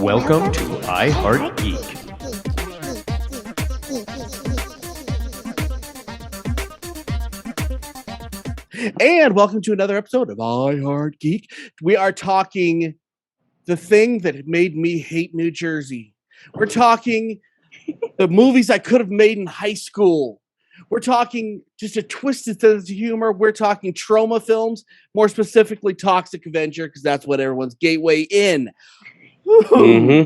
Welcome to I Heart Geek. And welcome to another episode of I Heart Geek. We are talking the thing that made me hate New Jersey. We're talking the movies I could have made in high school. We're talking just a twisted sense of humor. We're talking trauma films, more specifically Toxic Avenger, because that's what everyone's gateway in. Mm-hmm.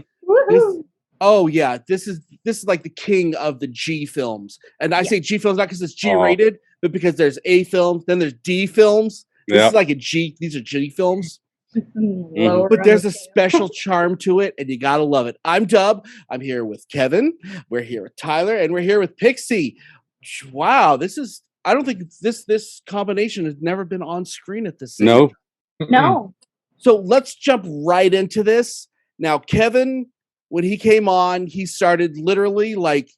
This is like the king of the G films. And I say G films not because it's G rated, but because there's A films, then there's D films. This is like a G, these are G films. But there's a special charm to it, and you gotta love it. I'm Dub. I'm here with Kevin. We're here with Tyler, and we're here with Pixie. Wow, I don't think this combination has never been on screen at this stage. No. So let's jump right into this. Now, Kevin, when he came on, he started literally like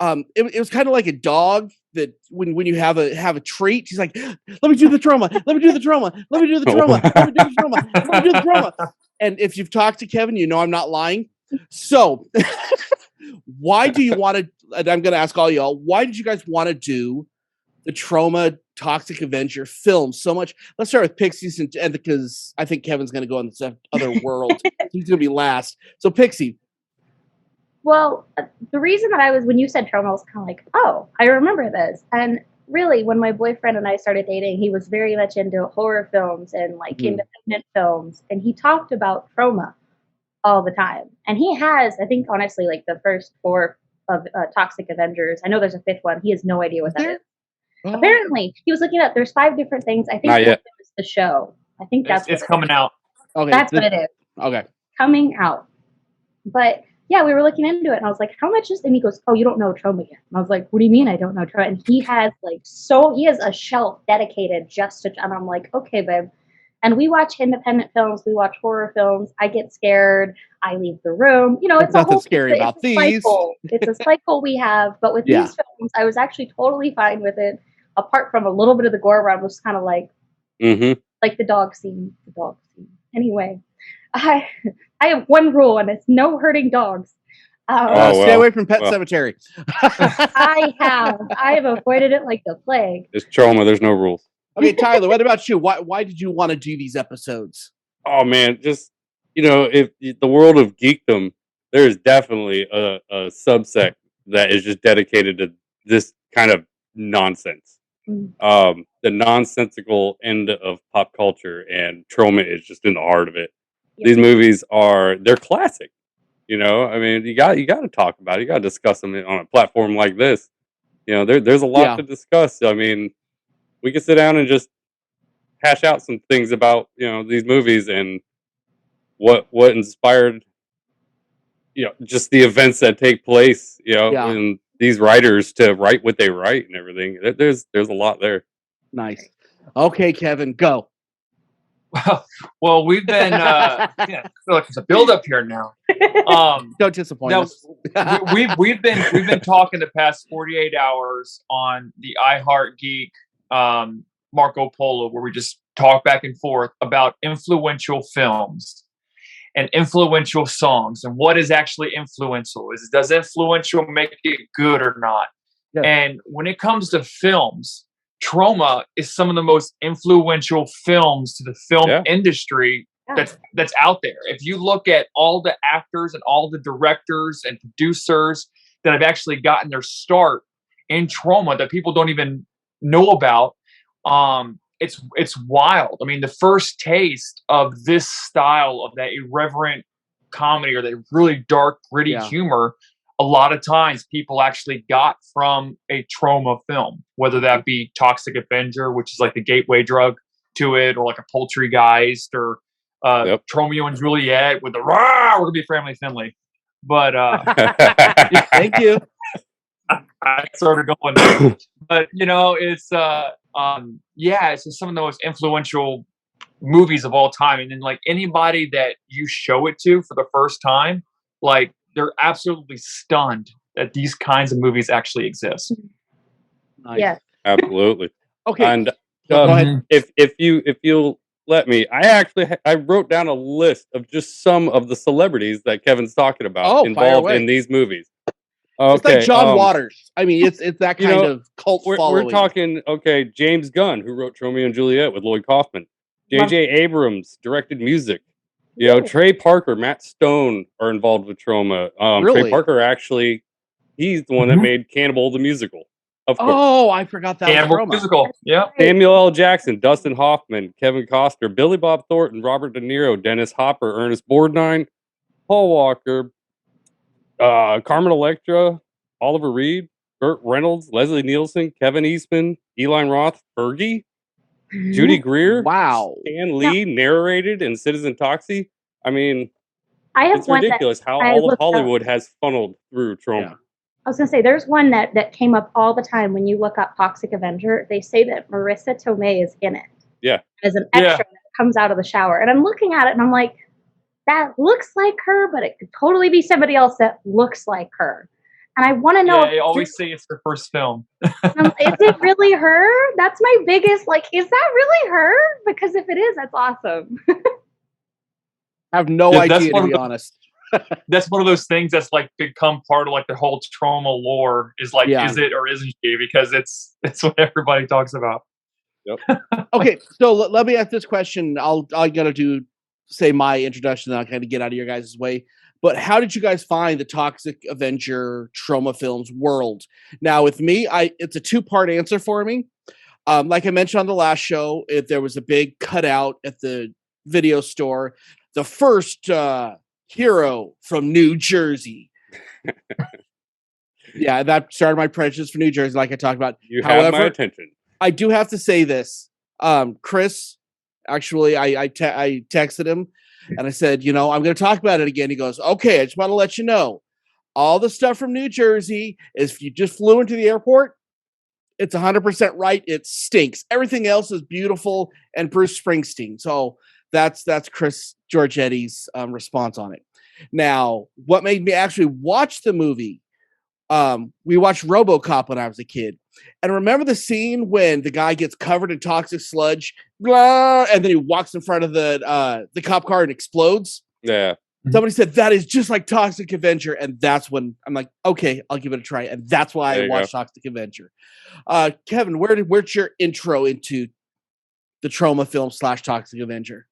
it was kind of like a dog that when you have a treat, he's like, let me do the trauma, let me do the trauma, let me do the trauma, let me do the trauma, let me do the trauma. And if you've talked to Kevin, you know I'm not lying. So why do you want to, and I'm going to ask all y'all, why did you guys want to do the Trauma Toxic Avenger film so much? Let's start with Pixie, and because I think Kevin's going to go on this other world. He's going to be last. So Pixie. Well, the reason that when you said trauma, I was kind of like, oh, I remember this. And really, when my boyfriend and I started dating, he was very much into horror films and like independent films. And he talked about trauma all the time. And he has, I think, honestly, like the first 4 of Toxic Avengers. I know there's a 5th one. He has no idea what that is. Oh. Apparently, he was looking up. There's 5 different things. I think it was the show. I think it's coming out. Okay, that's what it is. Okay, coming out. But yeah, we were looking into it, and I was like, "How much is?" And he goes, "Oh, you don't know trauma yet." And I was like, "What do you mean I don't know trauma?" And he has he has a shelf dedicated just to. And I'm like, "Okay, babe." And we watch independent films. We watch horror films. I get scared. I leave the room. You know, it's nothing scary about these. It's a cycle we have. But with these films, I was actually totally fine with it. Apart from a little bit of the gore, where I was kind of like, like the dog scene. Anyway, I have one rule, and it's no hurting dogs. Stay away from Pet Cemetery. I have avoided it like the plague. It's trauma. There's no rules. Okay, Tyler, what about you? Why did you want to do these episodes? Oh man, just if the world of geekdom, there is definitely a subsect that is just dedicated to this kind of nonsense. The nonsensical end of pop culture, and trauma is just in the heart of it. These movies they're classic. I mean, you got to talk about it. You got to discuss them on a platform like this. There's a lot to discuss. I mean, we could sit down and just hash out some things about these movies and what inspired just the events that take place. And these writers to write what they write and everything. There's a lot there. Nice. Okay, Kevin, go. Well, we've been I feel like there's a build up here now. Don't disappoint us. we've been talking the past 48 hours on the I Heart Geek Marco Polo, where we just talk back and forth about influential films and influential songs and what is actually influential. Does influential make it good or not? Yeah. And when it comes to films, Trauma is some of the most influential films to the film industry that's out there. If you look at all the actors and all the directors and producers that have actually gotten their start in Trauma that people don't even know about, it's wild. I mean, the first taste of this style of that irreverent comedy or that really dark, gritty humor, a lot of times people actually got from a Trauma film, whether that be Toxic Avenger, which is like the gateway drug to it, or like a Poultrygeist, or Romeo and Juliet with the rah, we're gonna be family friendly. But thank you. I started going there. But it's it's just some of the most influential movies of all time. And then like anybody that you show it to for the first time, like they're absolutely stunned that these kinds of movies actually exist. Nice. Yeah, absolutely. Okay, And go ahead. if you'll I wrote down a list of just some of the celebrities that Kevin's talking about Oh, fire involved away. in these movies. It's Okay, like John Waters. I mean, it's that you kind know, of cult we're following. talking, okay, James Gunn, who wrote Romeo and Juliet with Lloyd Kaufman. J.J. Abrams directed music. You know, Trey Parker, Matt Stone are involved with Troma. Trey Really? Parker actually, he's the one that made Cannibal the musical. Of course. Oh, I forgot that Cannibal was Troma. musical. Yeah. Samuel L. Jackson, Dustin Hoffman, Kevin Costner, Billy Bob Thornton, Robert De Niro, Dennis Hopper, Ernest Borgnine, Paul Walker, Carmen Electra, Oliver Reed, Burt Reynolds, Leslie Nielsen, Kevin Eastman, Eli Roth, Fergie, Judy Greer, Wow. Stan Lee narrated in Citizen Toxie. I mean, I have it's one ridiculous that how I all of looked up. Hollywood has funneled through Troma. Yeah. I was gonna say there's one that came up all the time when you look up Toxic Avenger. They say that Marissa Tomei is in it. Yeah. As an extra that comes out of the shower. And I'm looking at it and I'm like, that looks like her, but it could totally be somebody else that looks like her. And I want to know. Yeah, I always say it's her first film. Is it really her? That's my biggest, is that really her? Because if it is, that's awesome. I have no idea, to be honest. That's one of those things that's become part of the whole Troma lore is is it or isn't she? Because it's what everybody talks about. Yep. Okay, so let me ask this question. I gotta say my introduction, then I'll kind of get out of your guys' way. But how did you guys find the Toxic Avenger Troma Films world? Now, with me, it's a two-part answer for me. Like I mentioned on the last show, there was a big cutout at the video store. The first hero from New Jersey. Yeah, that started my prejudice for New Jersey, like I talked about. However, have my attention. I do have to say this. Chris, actually, I texted him and I said, I'm going to talk about it again. He goes, okay, I just want to let you know. All the stuff from New Jersey is if you just flew into the airport, it's 100% right. It stinks. Everything else is beautiful and Bruce Springsteen. So that's Chris Giorgetti's response on it. Now, what made me actually watch the movie? We watched RoboCop when I was a kid. And remember the scene when the guy gets covered in toxic sludge, blah, and then he walks in front of the cop car and explodes? Yeah. Somebody said that is just like Toxic Avenger, and that's when I'm like, okay, I'll give it a try, and that's why I watched Toxic Avenger. Kevin, where's your intro into the Troma film / Toxic Avenger?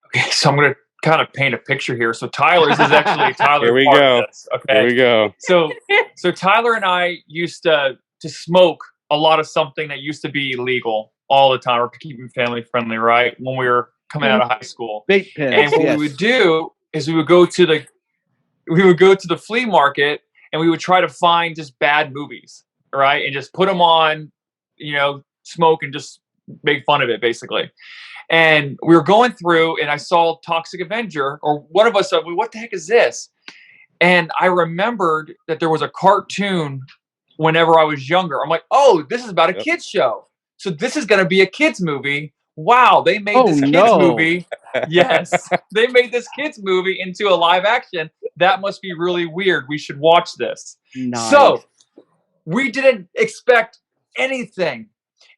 Okay, so I'm going to kind of paint a picture here. So Tyler's is actually Tyler. Here we go. Okay. Here we go. So Tyler and I used to smoke a lot of something that used to be illegal all the time. We're keeping family friendly, right? When we were coming out of high school. Vape pens. And what we would do is we would go to the flea market and we would try to find just bad movies, right? And just put them on, smoke and just make fun of it, basically. And we were going through and I saw Toxic Avenger, or one of us said, well, what the heck is this? And I remembered that there was a cartoon whenever I was younger. I'm like, oh, this is about a kid's show. So this is going to be a kid's movie. Wow, they made this kid's movie. Yes, they made this kid's movie into a live action. That must be really weird. We should watch this. Nice. So we didn't expect anything.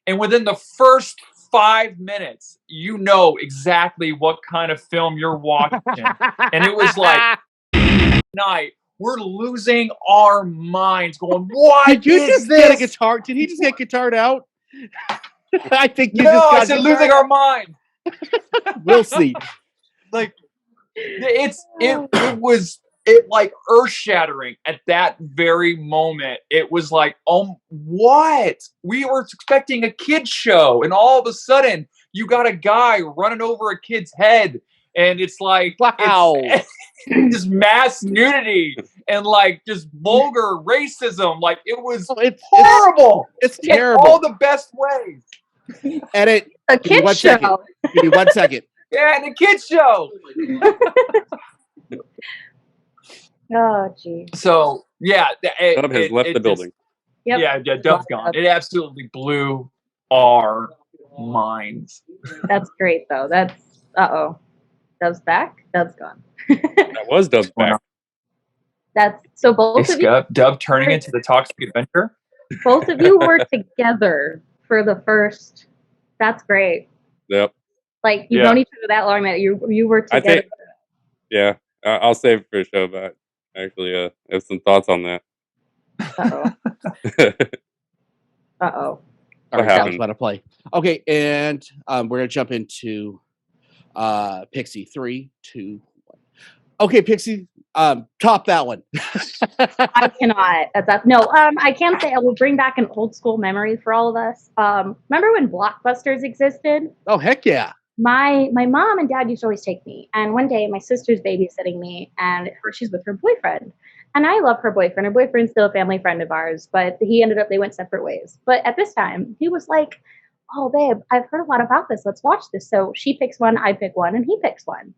And within the first 5 minutes, you know exactly what kind of film you're watching. And it was like, night, we're losing our minds going, what Did you just this? get a guitar? Did he just get guitared out? I think you just got I said losing our mind. We'll see. It was earth shattering at that very moment. It was like, oh, what? We were expecting a kid's show, and all of a sudden you got a guy running over a kid's head, and it's like, wow, it's just mass nudity and just vulgar racism. It was horrible. It's terrible. In all the best ways. Edit. A kid's show. Give me 1 second. Yeah, and a kid's show. Oh, gee. So, yeah. Dub has left the building. Yep. Yeah, Dub's gone. It absolutely blew our minds. That's great, though. Dub's back? Dub's gone. That was Dub's back. So both of you... Dub turning into the Toxic Avenger? Both of you were together for the first... That's great. Yep. Like you've known each other that long that you were together. I'll save it for a show, but actually, I have some thoughts on that. Uh-oh. All right, that was about to play. Okay, and we're gonna jump into Pixie. 3, 2, 1. Okay, Pixie, top that one. I cannot. I can say I will bring back an old school memory for all of us. Remember when Blockbusters existed? Oh heck yeah! My mom and dad used to always take me, and one day my sister's babysitting me, and she's with her boyfriend. And I love her boyfriend. Her boyfriend's still a family friend of ours, but they went separate ways. But at this time, he was like, "Oh, babe, I've heard a lot about this. Let's watch this." So she picks one, I pick one, and he picks one.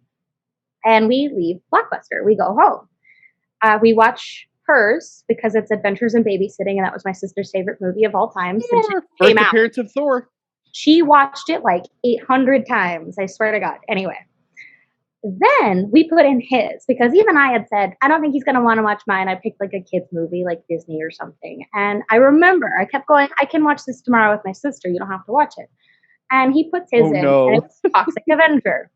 And we leave Blockbuster. We go home. We watch hers because it's Adventures in Babysitting, and that was my sister's favorite movie of all time since it came out. Appearance of Thor. She watched it like 800 times. I swear to God. Anyway. Then we put in his because even I had said, I don't think he's going to want to watch mine. I picked like a kid's movie like Disney or something. And I remember I kept going, I can watch this tomorrow with my sister. You don't have to watch it. And he puts his in and it was Toxic Avenger.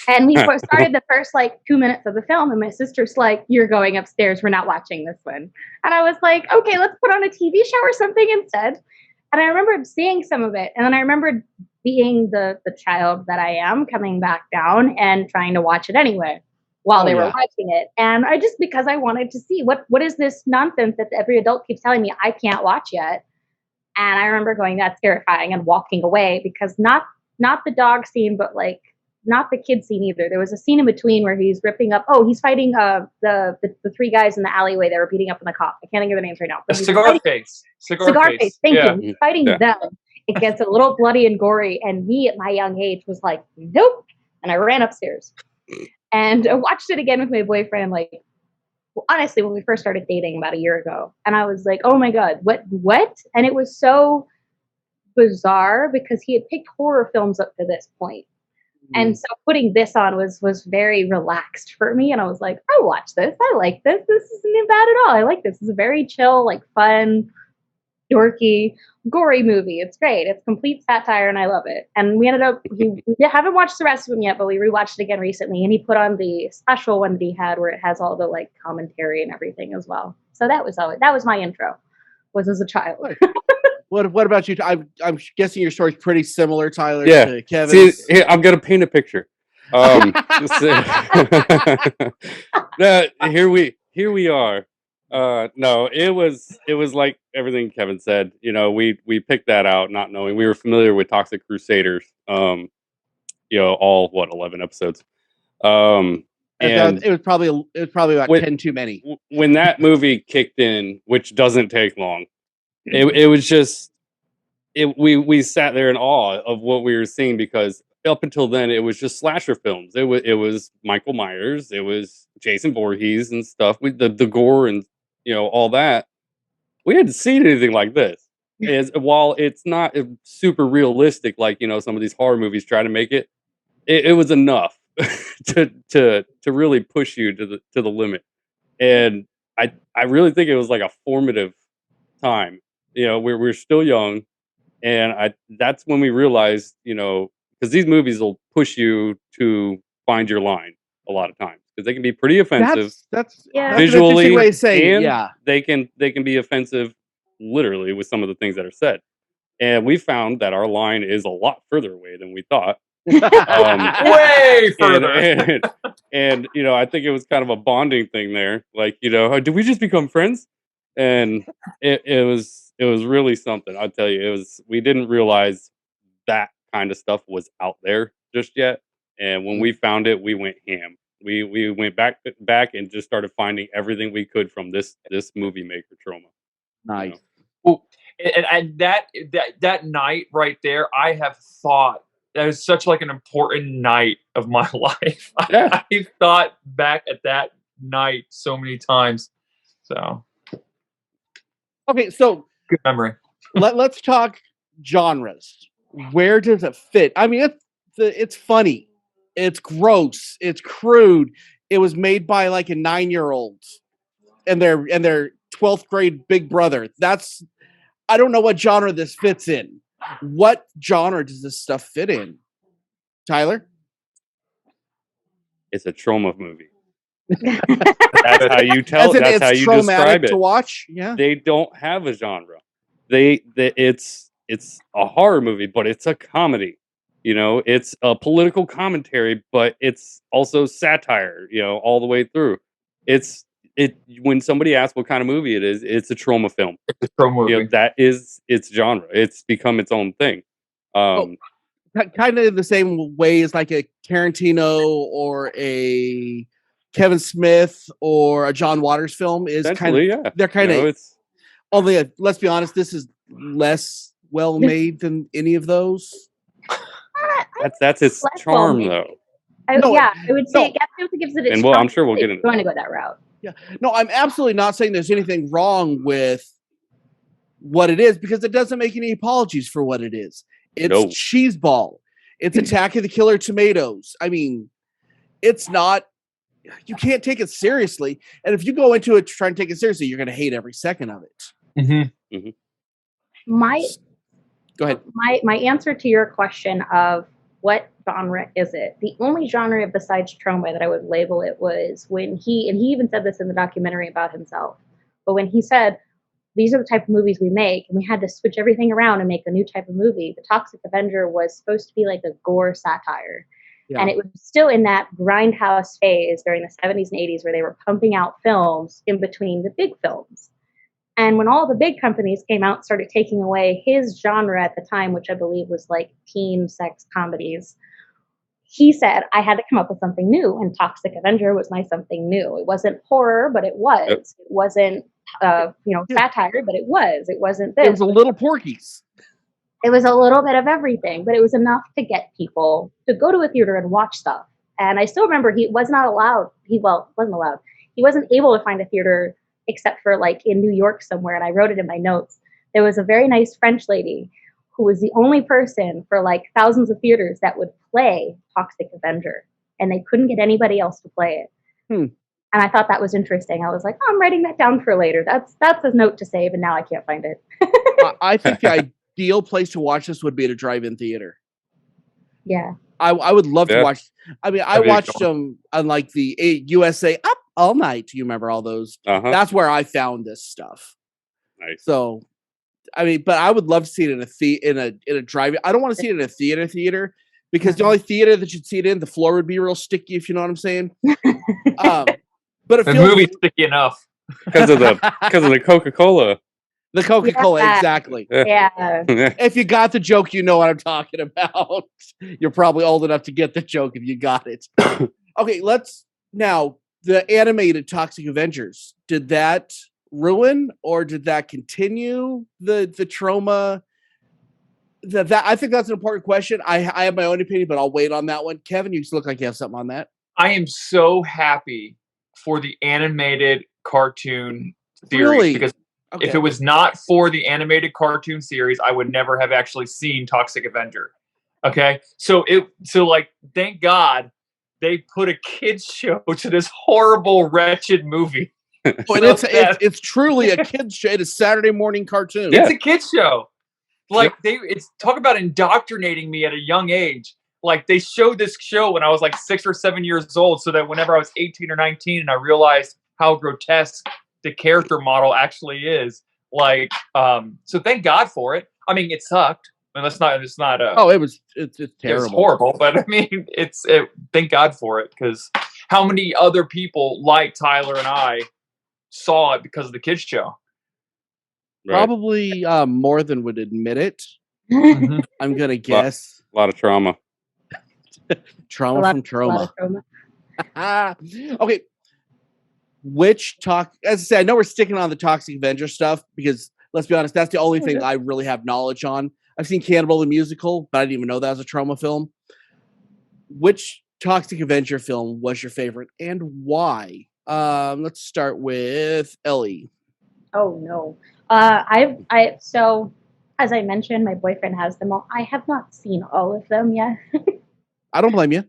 And we started the first like 2 minutes of the film and my sister's like, you're going upstairs. We're not watching this one. And I was like, okay, let's put on a TV show or something instead. And I remembered seeing some of it. And then I remembered being the child that I am coming back down and trying to watch it anyway while they were watching it. And I just, because I wanted to see what is this nonsense that every adult keeps telling me I can't watch yet. And I remember going, that's terrifying, and walking away because not the dog scene, but like not the kid scene either. There was a scene in between where he's ripping up. Oh, he's fighting the 3 guys in the alleyway that were beating up on the cop. I can't think of their names right now. But Cigar Face. Thank you. He's fighting them. It gets a little bloody and gory. And me at my young age was like, nope. And I ran upstairs and I watched it again with my boyfriend. Like, honestly, when we first started dating about a year ago, and I was like, oh my God, what? And it was so bizarre because he had picked horror films up to this point. And so putting this on was very relaxed for me. And I was like, I'll watch this. I like this. This isn't bad at all. I like this. It's a very chill, like fun, dorky, gory movie. It's great. It's complete satire and I love it. And we ended up, we haven't watched the rest of them yet, but we rewatched it again recently. And he put on the special one that he had where it has all the like commentary and everything as well. So that was my intro, was as a child. What about you? I'm guessing your story's pretty similar, Tyler, to Kevin. See, here, I'm gonna paint a picture. Here we are. No, it was like everything Kevin said. You know, we picked that out not knowing. We were familiar with Toxic Crusaders. You know, all 11 episodes. And it was probably about 10 too many. When that movie kicked in, which doesn't take long. It was just we sat there in awe of what we were seeing because up until then it was just slasher films. It was Michael Myers, it was Jason Voorhees and stuff. The gore and all that. We hadn't seen anything like this. While it's not super realistic like some of these horror movies try to make it, it was enough to really push you to the limit. And I really think it was like a formative time. We're still young, and that's when we realized, because these movies will push you to find your line a lot of times because they can be pretty offensive. That's visually, an way of saying, and they can be offensive literally with some of the things that are said. And we found that our line is a lot further away than we thought. Way further. And I think it was kind of a bonding thing there. Like, did we just become friends? And it was really something. I'll tell you, we didn't realize that kind of stuff was out there just yet. And when we found it, we went ham. We went back and just started finding everything we could from this movie maker Troma. Nice. Well, and that night right there, I have thought that was such like an important night of my life. Yeah. I thought back at that night so many times. So okay, so good memory. Let's talk genres. Where does it fit? I mean, it's funny, it's gross, it's crude. It was made by like a 9-year-old and their 12th grade big brother. I don't know what genre this fits in. What genre does this stuff fit in? Tyler? It's a trauma movie. That's how you tell. That's how you describe it. To watch. Yeah. They don't have a genre. It's a horror movie, but it's a comedy. You know, it's a political commentary, but it's also satire. You know, all the way through. When somebody asks what kind of movie it is, it's a trauma film. It's a trauma movie. You know, that is its genre. It's become its own thing. Kind of the same way as like a Tarantino or a Kevin Smith or a John Waters film is kind of. Yeah. They're kind of. Although, let's be honest, this is less well made than any of those. That's its charm, though. I would say it gives it its charm. I'm sure we'll get into. Going to go that route. Yeah, no, I'm absolutely not saying there's anything wrong with what it is because it doesn't make any apologies for what it is. It's cheeseball. It's Attack of the Killer Tomatoes. I mean, it's not. You can't take it seriously, and if you go into it to try and take it seriously, you're going to hate every second of it. Mm-hmm. Mm-hmm. Go ahead. My answer to your question of what genre is it? The only genre besides trauma that I would label it was when he even said this in the documentary about himself, but when he said, these are the type of movies we make, and we had to switch everything around and make a new type of movie. The Toxic Avenger was supposed to be like a gore satire. Yeah. And it was still in that grindhouse phase during the 70s and 80s where they were pumping out films in between the big films. And when all the big companies came out and started taking away his genre at the time, which I believe was like teen sex comedies, he said, I had to come up with something new. And Toxic Avenger was my something new. It wasn't horror, but it was. Yep. It wasn't, satire, but it was. It wasn't this. It was a little Porky's. It was a little bit of everything, but it was enough to get people to go to a theater and watch stuff. And I still remember he was not allowed. Wasn't allowed. He wasn't able to find a theater except for like in New York somewhere. And I wrote it in my notes. There was a very nice French lady who was the only person for like thousands of theaters that would play Toxic Avenger. And they couldn't get anybody else to play it. And I thought that was interesting. I was like, I'm writing that down for later. That's a note to save. And now I can't find it. I think the ideal place to watch this would be at a drive-in theater. Yeah. I would love to watch. I mean, I watched them on like the USA Up All Night. You remember all those? Uh-huh. That's where I found this stuff. Nice. So, I mean, but I would love to see it in a drive-in. I don't want to see it in a theater because the only theater that you'd see it in, the floor would be real sticky, if you know what I'm saying. But the movie's sticky enough because of the Coca-Cola. The Coca-Cola, exactly. Yeah. If you got the joke, you know what I'm talking about. You're probably old enough to get the joke if you got it. Okay, the animated Toxic Avengers. Did that ruin or did that continue the trauma? That I think that's an important question. I have my own opinion, but I'll wait on that one. Kevin, you look like you have something on that. I am so happy for the animated cartoon series really? Because if it was not for the animated cartoon series, I would never have actually seen Toxic Avenger. Okay, so thank God they put a kids show to this horrible, wretched movie. It's truly a kids show. It's a Saturday morning cartoon. Yeah. It's a kids show. Like it's talk about indoctrinating me at a young age. Like they showed this show when I was like 6 or 7 years old, so that whenever I was 18 or 19 and I realized how grotesque the character model actually is, like, so thank God for it. I mean, it sucked. I mean, it's not. It's terrible. It's horrible, but I mean, thank God for it, because how many other people like Tyler and I saw it because of the kids show? Right. Probably more than would admit it. I'm gonna guess a lot of trauma. Trauma from trauma. Okay. As I said, I know we're sticking on the Toxic Avenger stuff because let's be honest, that's the only thing I really have knowledge on. I've seen Cannibal the Musical, but I didn't even know that was a trauma film. Which Toxic Avenger film was your favorite and why? Let's start with Ellie. Oh no. So as I mentioned, my boyfriend has them all. I have not seen all of them yet. I don't blame you.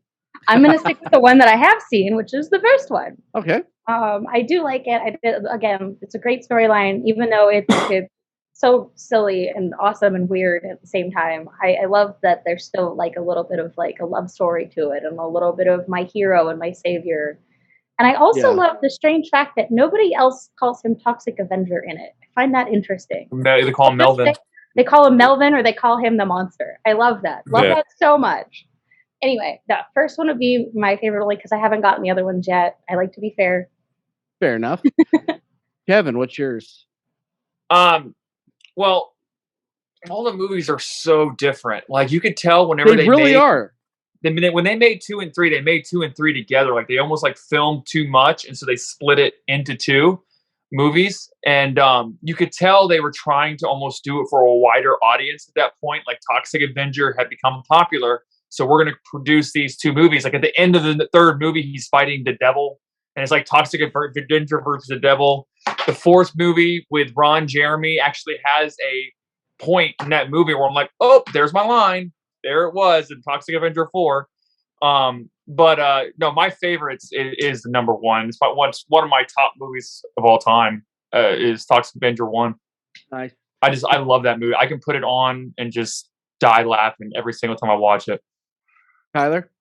I'm going to stick with the one that I have seen, which is the first one. Okay. I do like it. Again, it's a great storyline, even though it's so silly and awesome and weird at the same time. I love that there's still like a little bit of like a love story to it and a little bit of my hero and my savior. And I also love the strange fact that nobody else calls him Toxic Avenger in it. I find that interesting. They call him Melvin. They call him Melvin or they call him the monster. I love that. Love that so much. Anyway, the first one would be my favorite only because I haven't gotten the other ones yet. I like to be fair. Fair enough. Kevin, what's yours? Well, all the movies are so different. Like you could tell whenever they really are. When they made 2 and 3, they made 2 and 3 together. Like they almost like filmed too much, and so they split it into 2 movies. And you could tell they were trying to almost do it for a wider audience at that point. Like Toxic Avenger had become popular, so we're going to produce these 2 movies. Like at the end of the 3rd movie, he's fighting the devil, and it's like Toxic Avenger versus the devil. The 4th movie with Ron Jeremy actually has a point in that movie where I'm like, oh, there's my line. There it was in Toxic Avenger 4. But no, my favorites is the number 1. It's one of my top movies of all time. Is Toxic Avenger 1. Nice. I love that movie. I can put it on and just die laughing every single time I watch it. Tyler?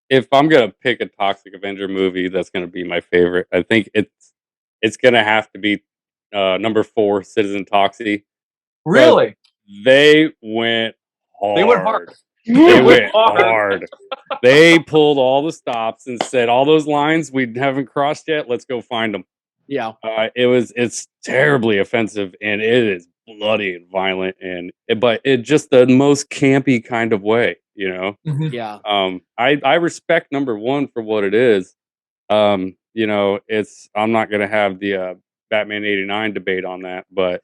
If I'm gonna pick a Toxic Avenger movie, that's gonna be my favorite. I think it's gonna have to be number 4, Citizen Toxie. Really? They went hard. They went hard. They went hard. They pulled all the stops and said, all those lines we haven't crossed yet, let's go find them. Yeah. It's terribly offensive, and it is bloody and violent, but it just the most campy kind of way, you know? Yeah. I respect number 1 for what it is. You know, I'm not going to have the Batman 89 debate on that, but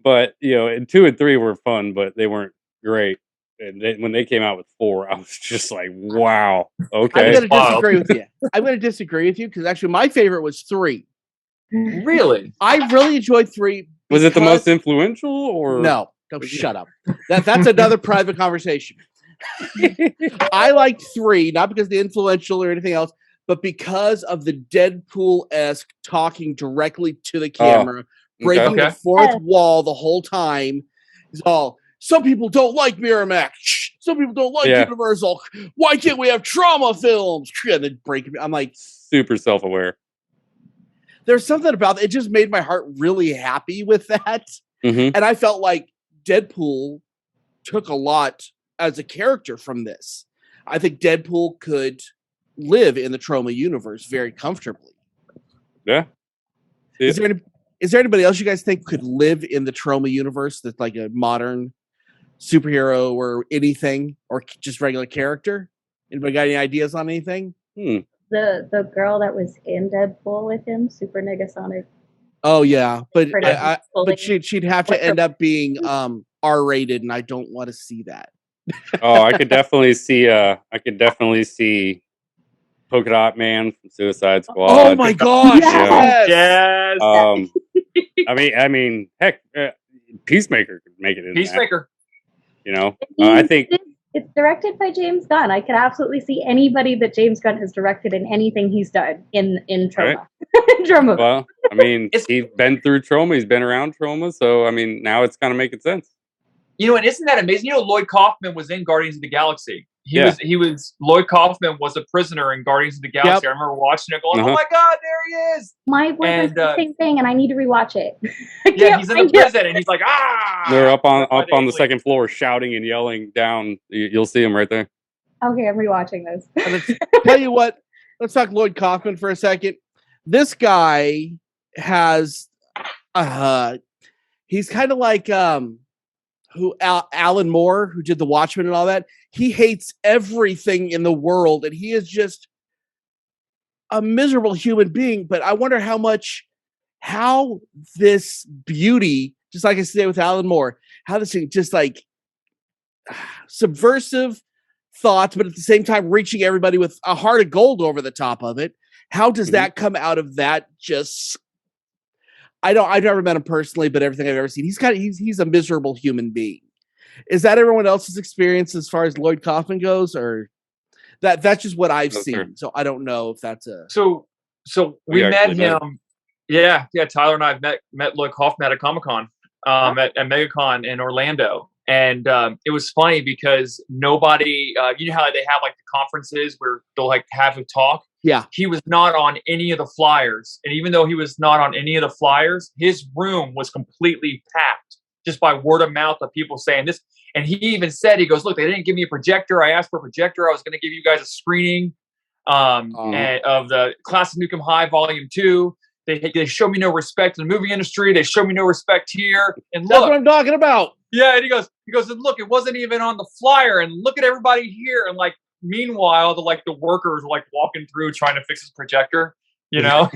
but you know, and 2 and 3 were fun, but they weren't great. And when they came out with 4, I was just like, wow, okay. I'm going to disagree with you. I'm going to disagree with you because actually my favorite was 3. Really? I really enjoyed 3. Was it the most influential or no? Don't shut up. That's another private conversation. I liked 3 not because the influential or anything else, but because of the Deadpool-esque talking directly to the camera, breaking the fourth wall the whole time. It's all, some people don't like Miramax. Some people don't like Universal. Why can't we have trauma films? And then breaking. I'm like, super self-aware. There's something about it. It just made my heart really happy with that. Mm-hmm. And I felt like Deadpool took a lot as a character from this. I think Deadpool could live in the Trauma universe very comfortably. Yeah. Is there anybody else you guys think could live in the Trauma universe that's like a modern superhero or anything, or just regular character? Anybody got any ideas on anything? The girl that was in Deadpool with him, Super Negasonic. Oh yeah, but she'd have to end up being R-rated, and I don't want to see that. Oh, I could definitely see Polka Dot Man from Suicide Squad. Oh my gosh! Yes. I mean, heck, Peacemaker could make it in. Peacemaker. That, you know, I think it's directed by James Gunn. I could absolutely see anybody that James Gunn has directed in anything he's done in Trauma. Right. Trauma. Well, I mean, he's been through Trauma. He's been around Trauma, so I mean, now it's kind of making sense. You know, and isn't that amazing? You know, Lloyd Kaufman was in Guardians of the Galaxy. Lloyd Kaufman was a prisoner in Guardians of the Galaxy. I remember watching it going, oh my God, there he is. My boyfriend said the same thing, and I need to rewatch it. Yeah, he's in the prison, and he's like, ah! They're up on the second floor shouting and yelling down. You'll see him right there. Okay, I'm rewatching this. Tell you what, let's talk Lloyd Kaufman for a second. This guy has, he's kind of like, Alan Moore, who did The Watchmen and all that. He hates everything in the world, and he is just a miserable human being. But I wonder how this beauty, just like I say with Alan Moore, how this thing just like subversive thoughts, but at the same time reaching everybody with a heart of gold over the top of it. How does that come out of that? Just I've never met him personally, but everything I've ever seen, he's a miserable human being. Is that everyone else's experience as far as Lloyd Kaufman goes, or that's just what I've seen? So I don't know if that's a. So we met him Yeah. Tyler and I met Lloyd Kaufman at a Comic-Con, at MegaCon in Orlando. And it was funny because nobody, you know how they have like the conferences where they'll like have a talk? Yeah. He was not on any of the flyers. And even though he was not on any of the flyers, his room was completely packed just by word of mouth of people saying this. And he even said, he goes, look, they didn't give me a projector. I asked for a projector. I was going to give you guys a screening of the Class of Nukem High Volume 2. They show me no respect in the movie industry. They show me no respect here. And That's look, what I'm talking about. yeah, and he goes, and look, it wasn't even on the flyer. And look at everybody here. And like, meanwhile, the workers were like walking through trying to fix his projector. You know,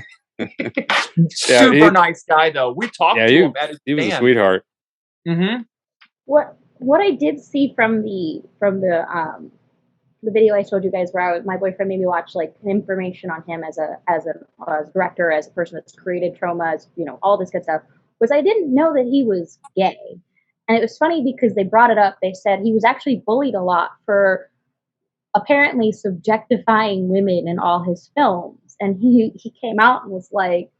super nice guy though. We talked to him at his He was stand. a sweetheart. Mm-hmm. What I did see from the video I showed you guys, where my boyfriend made me watch like information on him as a director, as a person that's created traumas, all this good stuff, was I didn't know that he was gay. And it was funny because they brought it up. They said he was actually bullied a lot for apparently subjectifying women in all his films. And he came out and was like,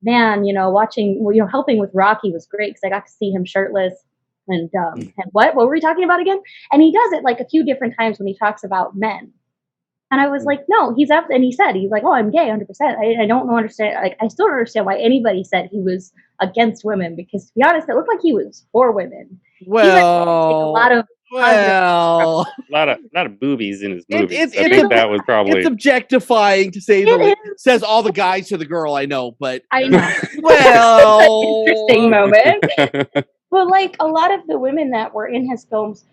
man, helping with Rocky was great because I got to see him shirtless. And what were we talking about again? And he does it like a few different times when he talks about men. And I was like, no, he's up. And he's like, oh, I'm gay 100%. I don't understand. Like, I still don't understand why anybody said he was against women, because to be honest, it looked like he was for women. Well, a lot of well, a lot of boobies in his movies. that was probably it's objectifying to say says all the guys to the girl. I know, but I know. Well, interesting moment. But like a lot of the women that were in his films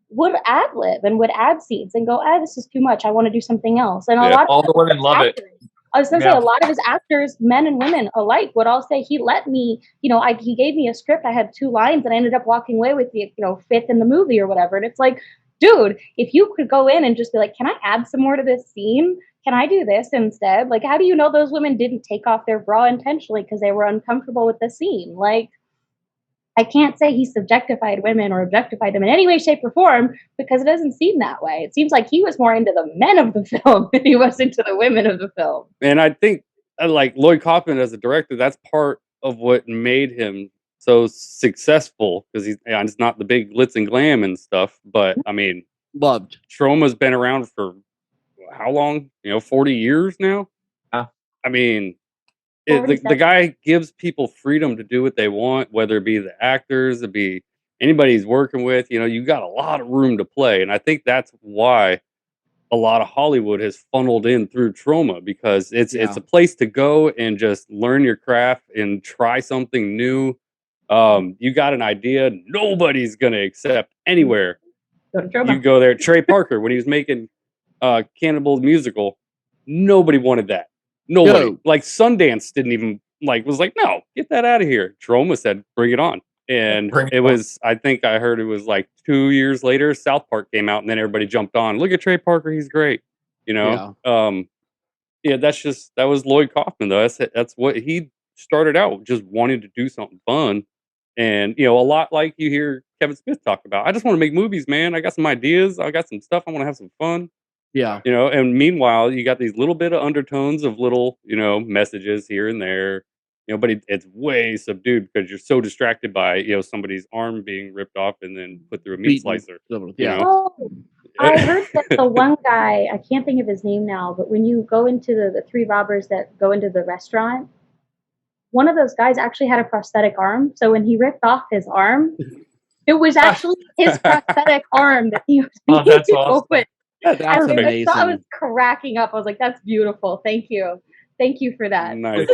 would ad lib and would add scenes and go, this is too much. I want to do something else. And a lot of all the women love actors, it. I was going to say, a lot of his actors, men and women alike, would all say he let me, he gave me a script. I had 2 lines and I ended up walking away with the, 5th in the movie or whatever. And it's like, dude, if you could go in and just be like, can I add some more to this scene? Can I do this instead? Like, how do you know those women didn't take off their bra intentionally because they were uncomfortable with the scene? Like, I can't say he subjectified women or objectified them in any way, shape, or form, because it doesn't seem that way. It seems like he was more into the men of the film than he was into the women of the film. And I think, like Lloyd Kaufman as a director, that's part of what made him so successful, because it's not the big glitz and glam and stuff, but I mean, loved. Troma's been around for how long? 40 years now. I mean, the guy gives people freedom to do what they want, whether it be the actors, it be anybody he's working with. You got a lot of room to play, and I think that's why a lot of Hollywood has funneled in through Troma, because it's a place to go and just learn your craft and try something new. You got an idea, nobody's gonna accept anywhere. You go there. Trey Parker, when he was making Cannibal Musical, nobody wanted that. Nobody. No. Like Sundance didn't even was like, no, get that out of here. Troma said, bring it on. And I think I heard it was like 2 years later, South Park came out, and then everybody jumped on. Look at Trey Parker, he's great. That was Lloyd Kaufman though. That's what he started out, just wanting to do something fun. And a lot like you hear Kevin Smith talk about, I just want to make movies, man. I got some ideas, I got some stuff, I want to have some fun. Yeah. And meanwhile, you got these little bit of undertones of little, messages here and there, but it's way subdued because you're so distracted by, somebody's arm being ripped off and then put through a meat slicer. Yeah. Oh, I heard that the one guy, I can't think of his name now, but when you go into the 3 robbers that go into the restaurant, one of those guys actually had a prosthetic arm. So when he ripped off his arm, it was actually his prosthetic arm that he was being that's awesome. with. That's amazing. I was cracking up. I was like, that's beautiful. Thank you for that. Nice.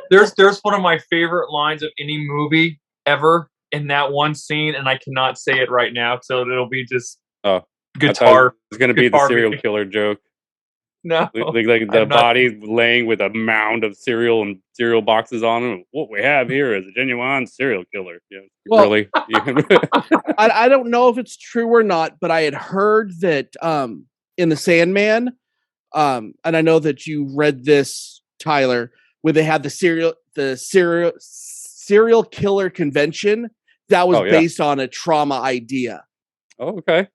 There's one of my favorite lines of any movie ever in that one scene, and I cannot say it right now, so it'll be just guitar. It's going to be the serial killer joke. No, like the body laying with a mound of cereal and cereal boxes on him. What we have here is a genuine serial killer. Yeah, well, really. I don't know if it's true or not, but I had heard that in the Sandman, and I know that you read this, Tyler, where they had the serial killer convention that was based on a trauma idea. Oh, okay.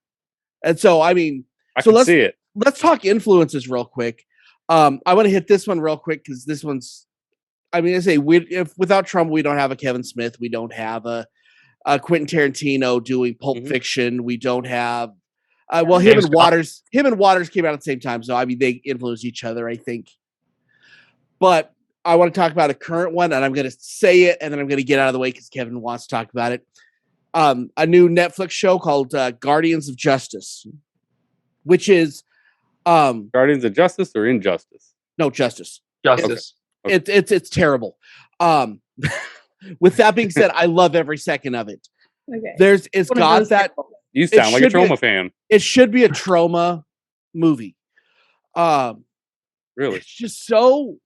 And so, I mean, I can see it. Let's talk influences real quick. I want to hit this one real quick because this one's I mean, I say if without Trump, we don't have a Kevin Smith, we don't have a Quentin Tarantino doing Pulp Fiction, we don't have. Well, him and Waters came out at the same time, so I mean they influence each other, I think. But I want to talk about a current one, and I'm going to say it, and then I'm going to get out of the way because Kevin wants to talk about it. A new Netflix show called Guardians of Justice, which is Guardians of Justice or Injustice? No, Justice. Justice. Okay. It's terrible. With that being said, I love every second of it. Okay. It's got that. You sound like a Trauma fan. It should be a Trauma movie. Really? It's just so.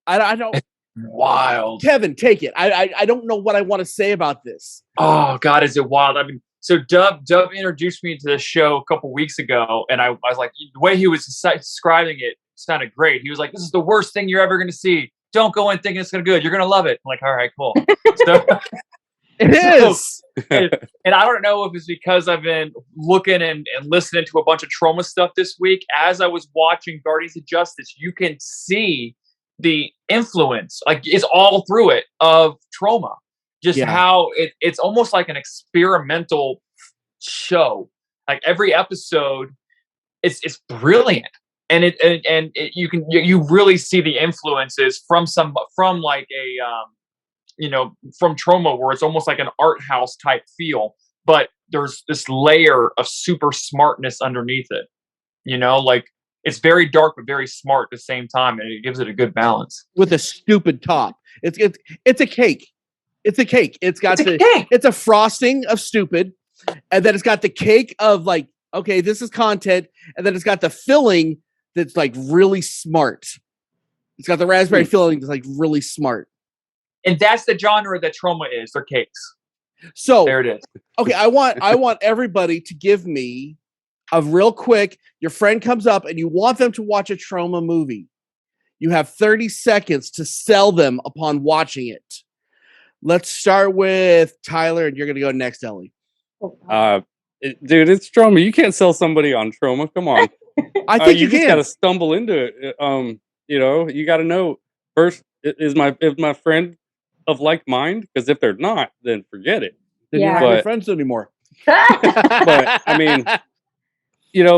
I don't. Wild. Kevin, take it. I don't know what I want to say about this. Oh God, is it wild? I mean, so Dub introduced me to this show a couple weeks ago, and I was like, the way he was describing it sounded great. He was like, "This is the worst thing you're ever going to see. Don't go in thinking it's going to be good. You're going to love it." I'm like, all right, cool. So, It is. and I don't know if it's because I've been looking and listening to a bunch of Trauma stuff this week. As I was watching Guardians of Justice, you can see the influence, like it's all through it, of Trauma. Just how it's almost like an experimental show. Like every episode, it's brilliant, and you really see the influences from like a from Trauma, where it's almost like an art house type feel, but there's this layer of super smartness underneath it. Like it's very dark but very smart at the same time, and it gives it a good balance. With a stupid top. It's a cake. It's a cake. Cake. It's a frosting of stupid, and then it's got the cake of like, okay, this is content, and then it's got the filling that's like really smart. It's got the raspberry filling that's like really smart. And that's the genre that Trauma is. They're cakes. So there it is. Okay, I want everybody to give me a real quick. Your friend comes up and you want them to watch a Trauma movie. You have 30 seconds to sell them upon watching it. Let's start with Tyler, and you're going to go next, Ellie. Dude, it's Trauma. You can't sell somebody on Trauma. Come on. I think you just can. got to stumble into it. You got to know first. Is my friend of like mind? Because if they're not, then forget it. Then you're not your friends anymore. But I mean,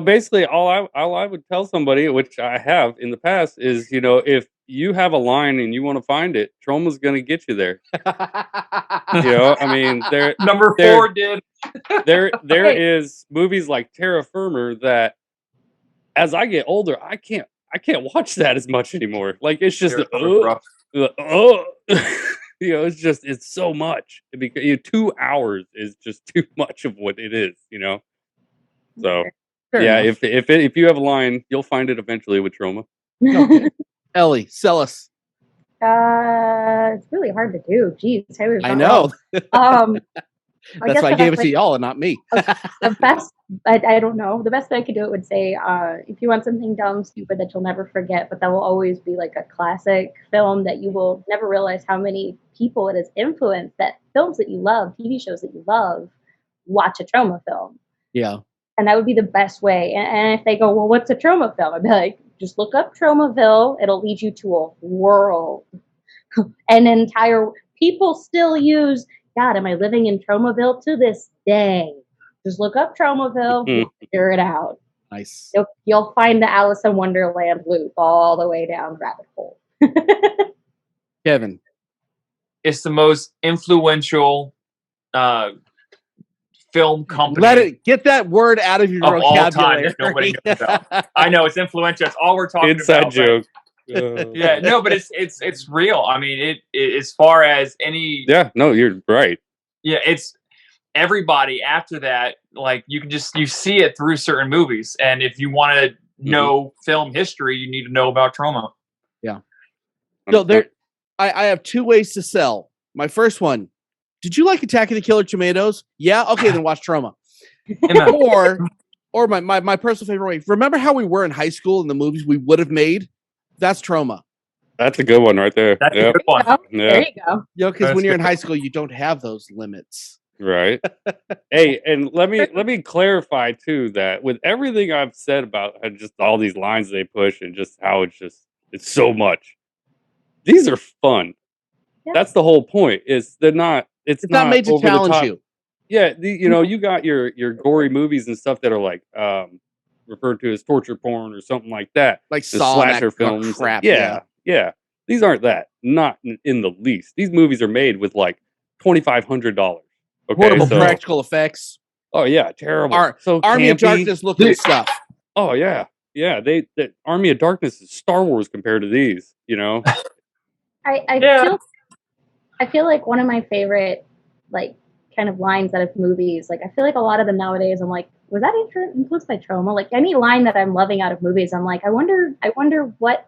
basically all I would tell somebody, which I have in the past, is if you have a line and you want to find it, Trauma's going to get you there. I mean, number 4 did. there is movies like Terra Firma that, as I get older, I can't watch that as much anymore. Like it's just it's so much. Because 2 hours is just too much of what it is. So if you have a line, you'll find it eventually with Trauma. Okay. Ellie, sell us. It's really hard to do. Jeez, I know. That's why I gave it to y'all and not me. The best, I don't know. The best that I could do it would say, if you want something dumb, stupid that you'll never forget, but that will always be like a classic film that you will never realize how many people it has influenced, that films that you love, TV shows that you love, watch a Trauma film. Yeah. And that would be the best way. And if they go, well, what's a Trauma film? I'd be like, just look up Traumaville. It'll lead you to a world. An entire, people still use, God, am I living in Traumaville to this day? Just look up Traumaville, you'll figure it out. Nice. You'll find the Alice in Wonderland loop all the way down the rabbit hole. Kevin. It's the most influential film company. Let it get that word out of your vocabulary. All time. Nobody knows about. I know it's influential. It's all we're talking Inside about. joke. Yeah, no, but it's real. I mean, it as far as any. Yeah, no, you're right. Yeah, it's everybody after that. Like you see it through certain movies, and if you want to know film history, you need to know about Trauma. Yeah. So I have 2 ways to sell. My first one. Did you like Attack of the Killer Tomatoes? Yeah? Okay, then watch Trauma. Or my personal favorite way. Remember how we were in high school and the movies we would have made? That's Trauma. That's a good one right there. That's a good one. There you go. Because when you're in high school, you don't have those limits. Right. Hey, and let me clarify too that with everything I've said about just all these lines they push and just how it's so much. these are fun. Yeah. That's the whole point. Is they're not. It's not made to over the challenge top. you. Yeah, you got your gory movies and stuff that are like referred to as torture porn or something like that. Like The Saw and that slasher films. crap. Yeah. These aren't that. Not in the least. These movies are made with like $2,500. Okay, Horrible practical effects. Oh yeah, terrible. So Army of campy. Darkness looking stuff. Oh yeah. The Army of Darkness is Star Wars compared to these, I feel like one of my favorite like kind of lines out of movies, like I feel like a lot of them nowadays I'm like, was that influenced by trauma? Like any line that I'm loving out of movies, I'm like, I wonder what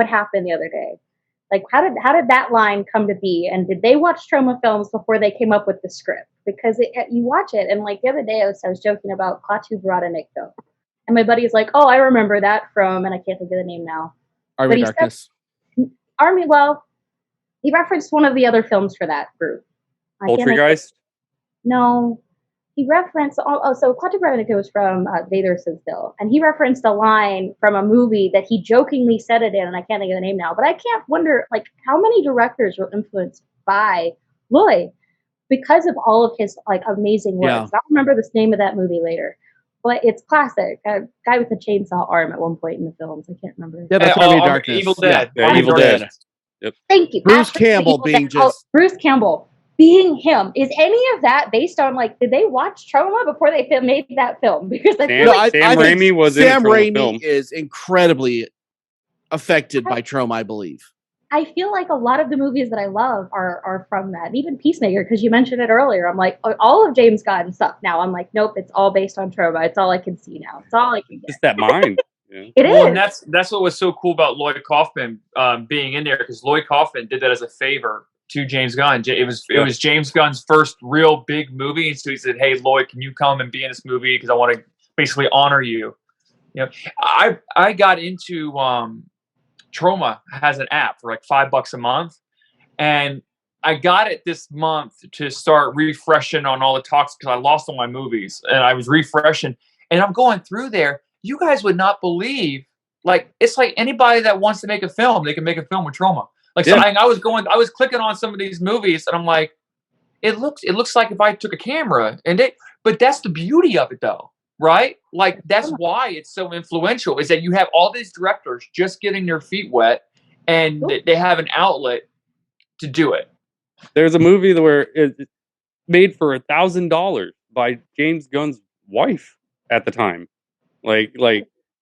happened the other day. Like how did that line come to be, and did they watch trauma films before they came up with the script? Because you watch it, and like the other day I was joking about Klaatu Baranikto, and my buddy's like, oh, I remember that from, and I can't think of the name now. Army of Darkness. He referenced one of the other films for that group. Poltergeist? No. He referenced, so Klaatu Baranikto was from Vader Sits Still, and he referenced a line from a movie that he jokingly said it in, and I can't think of the name now, but I can't wonder, like, how many directors were influenced by Lloyd because of all of his, like, amazing works. Yeah. I'll remember the name of that movie later. But it's classic. A guy with a chainsaw arm at one point in the films. I can't remember. Yeah, that's Army of Darkness. Evil Dead. Yeah, Evil Dead. Yep. Thank you. Bruce Campbell being just... Bruce Campbell being him. Is any of that based on, like, did they watch Trauma before they made that film? Because I feel like Sam Raimi was in a Trauma film. is incredibly affected by Trauma, I believe. I feel like a lot of the movies that I love are from that. And even Peacemaker, because you mentioned it earlier. I'm like, all of James Gunn stuff now. I'm like, nope, it's all based on Trauma. It's all I can see now. It's all I can get. Just that mind. Yeah. It is. And that's what was so cool about Lloyd Kaufman being in there, because Lloyd Kaufman did that as a favor to James Gunn. It was James Gunn's first real big movie, and so he said, "Hey, Lloyd, can you come and be in this movie? Because I want to basically honor you." I got into Trauma has an app for like $5 a month, and I got it this month to start refreshing on all the talks because I lost all my movies, and I was refreshing, and I'm going through there. You guys would not believe, like, it's like anybody that wants to make a film, they can make a film with Trauma. Like, so I was clicking on some of these movies, and I'm like, it looks like if I took a camera, but that's the beauty of it, though, right? Like, that's why it's so influential, is that you have all these directors just getting their feet wet, and they have an outlet to do it. There's a movie where it's made for $1,000 by James Gunn's wife at the time. Like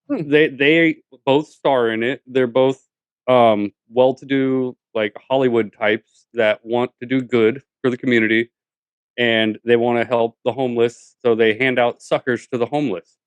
they both star in it. They're both well-to-do, like, Hollywood types that want to do good for the community, and they want to help the homeless, so they hand out suckers to the homeless.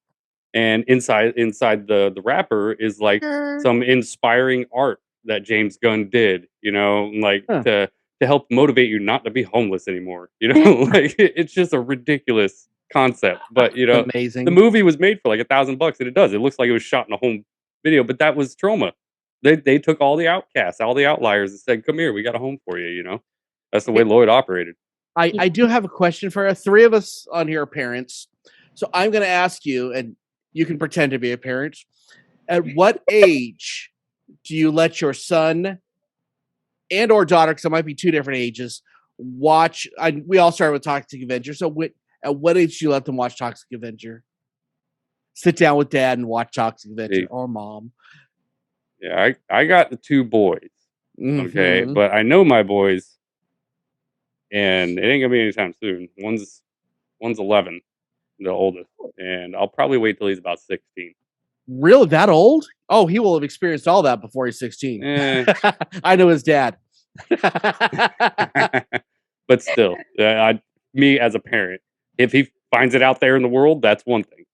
And inside the wrapper is like some inspiring art that James Gunn did, to help motivate you not to be homeless anymore. Like, it's just a ridiculous concept, but amazing. The movie was made for like $1,000, and it does. It looks like it was shot in a home video, but that was Trauma. They took all the outcasts, all the outliers, and said, "Come here, we got a home for you." That's the way Lloyd operated. I do have a question for three of us on here, parents. So I'm going to ask you, and you can pretend to be a parent. At what age do you let your son and or daughter, because it might be two different ages, watch? We all started with Toxic Avenger, so at what age do you let them watch Toxic Avenger? Sit down with dad and watch Toxic Avenger, or mom. Yeah, I got the two boys. Okay, but I know my boys, and it ain't gonna be anytime soon. One's 11, the oldest, and I'll probably wait till he's about 16. Really, that old? Oh, he will have experienced all that before he's 16. I know his dad. But still, me as a parent, if he finds it out there in the world, that's one thing.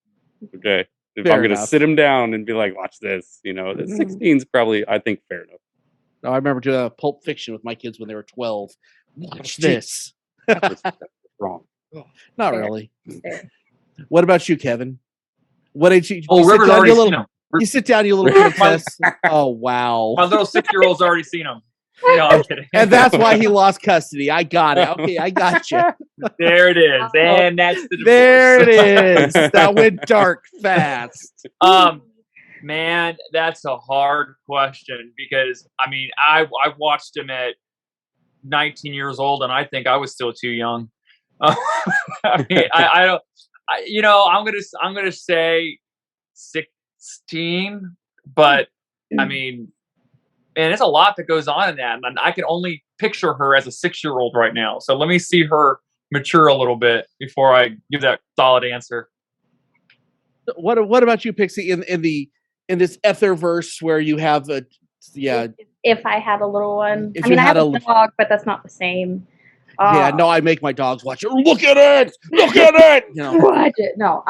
Okay. If I'm going to sit him down and be like, watch this, the 16 is probably, I think, fair enough. No, I remember doing a Pulp Fiction with my kids when they were 12. Watch this. That's wrong. Not really. What about you, Kevin? What age? River's already seen them. You sit down, you little princess. Oh, wow. My little 6-year-old's already seen them. No, I'm kidding. And that's why he lost custody. I got it. Okay, I got you. There it is. And that's the divorce. There it is. That went dark fast. Man, that's a hard question because I mean, I watched him at 19 years old, and I think I was still too young. I mean, I don't. I'm gonna say 16, but I mean, and there's a lot that goes on in that, and I can only picture her as a 6-year-old right now. So let me see her mature a little bit before I give that solid answer. What about you, Pixie? In this Etherverse where you have If I had a little one, If I mean, you I had have a a- dog, but that's not the same. no, I make my dogs watch it. Look at it! Look at it! You know. Watch it. No.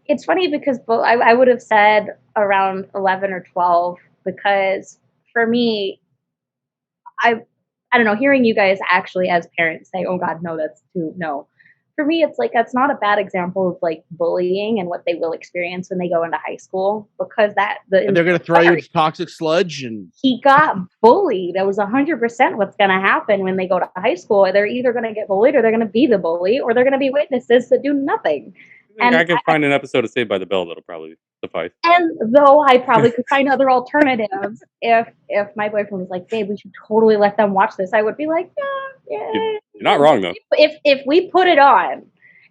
It's funny because I would have said around 11 or 12 because for me, I don't know, hearing you guys actually as parents say, "Oh God, no, that's too no." For me, it's like that's not a bad example of like bullying and what they will experience when they go into high school because And they're going to throw you into toxic sludge and he got bullied. That was 100% what's going to happen when they go to high school. They're either going to get bullied or they're going to be the bully or they're going to be witnesses that do nothing. And I can find an episode of Saved by the Bell that'll probably suffice. And though I probably could find other alternatives, if my boyfriend was like, "Babe, we should totally let them watch this," I would be like, "Yeah." You're not wrong though. If we put it on